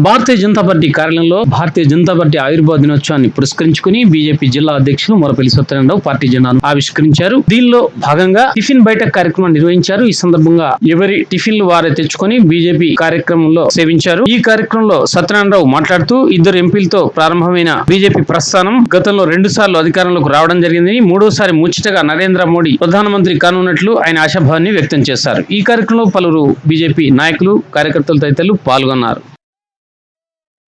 Bharatiya Janata party కార్యాలయంలో Bharatiya Janata party ఆవిర్భావ దినోత్సవాన్ని పురస్కరించుకుని బీజేపీ జిల్లా అధ్యక్షులు మొరపల్లి సత్యనారాయణరావు పార్టీ జెండాను ఆవిష్కరించారు. దీనిలో భాగంగా టిఫిన్ బైఠక్ కార్యక్రమం నిర్వహించారు. ఈ సందర్భంగా ఎవరి టిఫిన్లు వారే తెచ్చుకొని బీజేపీ కార్యక్రమంలో సేవించారు. ఈ కార్యక్రమంలో సత్యనారాయణరావు మాట్లాడుతూ ఇద్దరు ఎంపీలతో ప్రారంభమైన బీజేపీ ప్రస్థానం గతంలో 2 సార్లు అధికారంలోకి రావడం జరిగిందని, మూడోసారి ముచ్చటగా నరేంద్ర మోడీ ప్రధానమంత్రి కానున్నట్లు ఆయన ఆశాభావాన్ని వ్యక్తం చేశారు. ఈ కార్యక్రమంలో పలువురు బీజేపీ నాయకులు, కార్యకర్తలు తదితరులు పాల్గొన్నారు.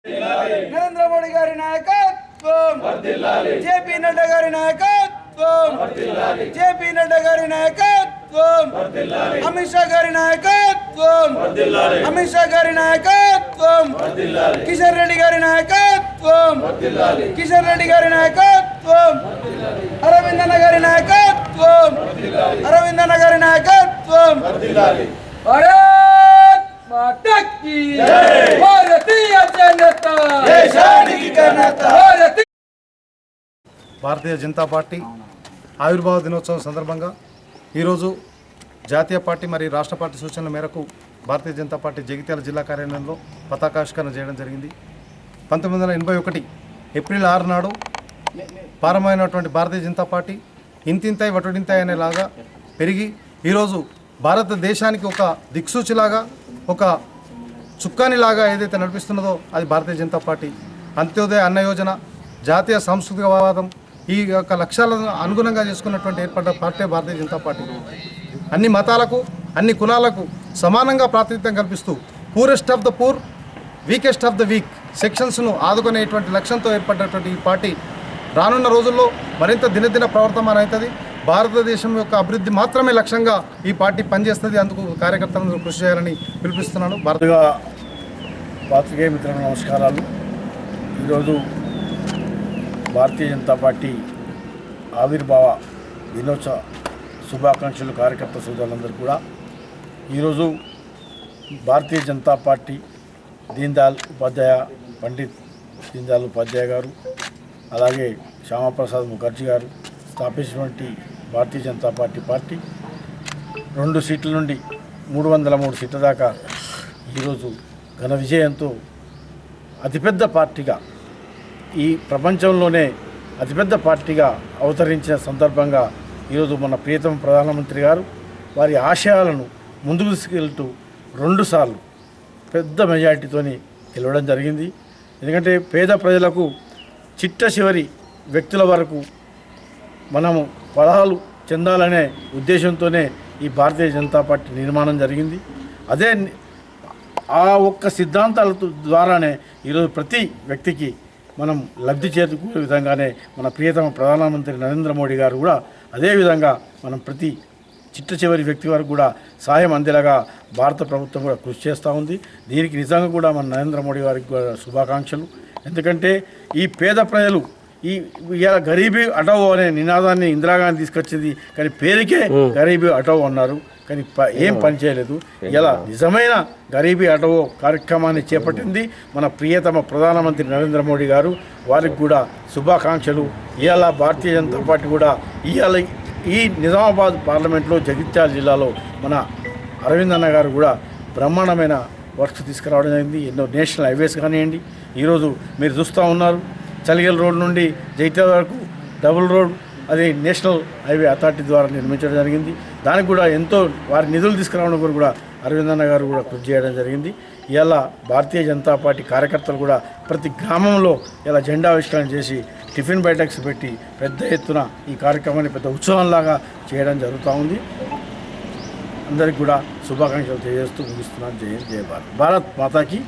నరేంద్ర మోడీ గారి నాయకత్వం వర్ధిల్లాలి. జేపీ నడ్డా గారి నాయకత్వం వర్ధిల్లాలి. జేపీ నడ్డా గారి నాయకత్వం వర్ధిల్లాలి. అమిత్ షా గారి నాయకత్వం వర్ధిల్లాలి. అమిత్ షా గారి నాయకత్వం వర్ధిల్లాలి. కిషన్ రెడ్డి గారి నాయకత్వం వర్ధిల్లాలి. కిషన్ రెడ్డి గారి నాయకత్వం వర్ధిల్లాలి. అరవింద్ అన్న గారి నాయకత్వం వర్ధిల్లాలి. అరవింద్ అన్న గారి నాయకత్వం వర్ధిల్లాలి. భారత్ మాతా కీ జై. భారతీయ జనతా దేశానికి ఘనత. భారతీయ జనతా పార్టీ ఆవిర్భావ దినోత్సవం సందర్భంగా ఈరోజు జాతీయ పార్టీ మరియు రాష్ట్ర పార్టీ సూచనల మేరకు భారతీయ జనతా పార్టీ జగిత్యాల జిల్లా కార్యాలయంలో పతాకావిష్కరణ చేయడం జరిగింది. 1981 ఏప్రిల్ 6 నాడు ప్రారంభమైనటువంటి భారతీయ జనతా పార్టీ ఇంతింతాయి వటుడింతాయి అనేలాగా పెరిగి ఈరోజు భారతదేశానికి ఒక దిక్సూచిలాగా, ఒక చుక్కానిలాగా ఏదైతే నడిపిస్తున్నదో అది భారతీయ జనతా పార్టీ. అంత్యోదయ అన్న యోజన, జాతీయ సాంస్కృతికవాదం, ఈ యొక్క లక్ష్యాలను అనుగుణంగా చేసుకున్నటువంటి ఏర్పడ్డ పార్టీ భారతీయ జనతా పార్టీ. అన్ని మతాలకు, అన్ని కులాలకు సమానంగా ప్రాతినిధ్యం కల్పిస్తూ poorest of the poor, weakest of the weak సెక్షన్స్ను ఆదుకునేటువంటి లక్ష్యంతో ఏర్పడినటువంటి ఈ పార్టీ రానున్న రోజుల్లో మరింత దినదిన ప్రవర్తమానం అవుతుంది. భారతదేశం యొక్క అభివృద్ధి మాత్రమే లక్ష్యంగా ఈ పార్టీ పనిచేస్తుంది. అందుకు కార్యకర్తలను కృషి చేయాలని పిలుపుస్తున్నాను. పాత్రికేయ మిత్రులకు నమస్కారాలు. ఈరోజు భారతీయ జనతా పార్టీ ఆవిర్భావ దినోత్సవ శుభాకాంక్షలు కార్యకర్త సోదరులందరూ కూడా. ఈరోజు భారతీయ జనతా పార్టీ పండిత్ దీన్ దయాళ్ ఉపాధ్యాయ గారు, అలాగే శ్యామాప్రసాద్ ముఖర్జీ గారు స్థాపించినటువంటి భారతీయ జనతా పార్టీ 2 సీట్ల నుండి 303 సీట్ల దాకా ఈరోజు ఘన విజయంతో అతిపెద్ద పార్టీగా, ఈ ప్రపంచంలోనే అతిపెద్ద పార్టీగా అవతరించిన సందర్భంగా ఈరోజు మన ప్రియతమ ప్రధానమంత్రి గారు వారి ఆశయాలను ముందుకు తీసుకెళ్తూ 2 సార్లు పెద్ద మెజారిటీతోని గెలవడం జరిగింది. ఎందుకంటే పేద ప్రజలకు, చిట్ట చివరి వ్యక్తుల వరకు మనము ఫలాలు చెందాలనే ఉద్దేశంతోనే ఈ భారతీయ జనతా పార్టీ నిర్మాణం జరిగింది. అదే ఆ ఒక్క సిద్ధాంతాల ద్వారానే ఈరోజు ప్రతి వ్యక్తికి మనం లబ్ధి చేకూరే విధంగానే మన ప్రియతమ ప్రధానమంత్రి నరేంద్ర మోడీ గారు కూడా అదేవిధంగా మనం ప్రతి చిట్ట చివరి వ్యక్తి వరకు కూడా సహాయం అందేలాగా భారత ప్రభుత్వం కూడా కృషి చేస్తూ ఉంది. దీనికి నిజంగా కూడా మన నరేంద్ర మోడీ గారికి కూడా శుభాకాంక్షలు. ఎందుకంటే ఈ పేద ప్రజలు ఇలా గరీబీ హటావో అనే నినాదాన్ని ఇందిరాగాంధీ తీసుకొచ్చింది, కానీ పేరుకే గరీబీ హటావో అన్నారు, కానీ ఏం పని చేయలేదు. ఇలా నిజమైన గరీబీ హటావో కార్యక్రమాన్ని చేపట్టింది మన ప్రియతమ ప్రధానమంత్రి నరేంద్ర మోడీ గారు. వారికి కూడా శుభాకాంక్షలు. ఇవాళ భారతీయ జనతా పార్టీ కూడా ఇవాళ ఈ నిజామాబాద్ పార్లమెంట్లో జగిత్యాల జిల్లాలో మన అరవింద్ అన్న గారు కూడా బ్రహ్మాండమైన వర్క్స్ తీసుకురావడం జరిగింది. ఎన్నో నేషనల్ హైవేస్ కానివ్వండి, ఈరోజు మీరు చూస్తూ ఉన్నారు చలిగల్ రోడ్ నుండి జైత్యాల వరకు డబుల్ రోడ్, అది నేషనల్ హైవే అథారిటీ ద్వారా నిర్మించడం జరిగింది. దానికి కూడా ఎంతో వారి నిధులు తీసుకురావడం కూడా అరవింద్ అన్న గారు కూడా కృషి చేయడం జరిగింది. ఇలా భారతీయ జనతా పార్టీ కార్యకర్తలు కూడా ప్రతి గ్రామంలో ఇలా జెండా ఆవిష్కరణ చేసి టిఫిన్ బైఠక్స్ పెట్టి పెద్ద ఎత్తున ఈ కార్యక్రమాన్ని పెద్ద ఉత్సవంలాగా చేయడం జరుగుతూ ఉంది. అందరికీ కూడా శుభాకాంక్షలు తెలియజేస్తూ ముగిస్తున్నాను. జై భారత్. భారత్ మాతాకి.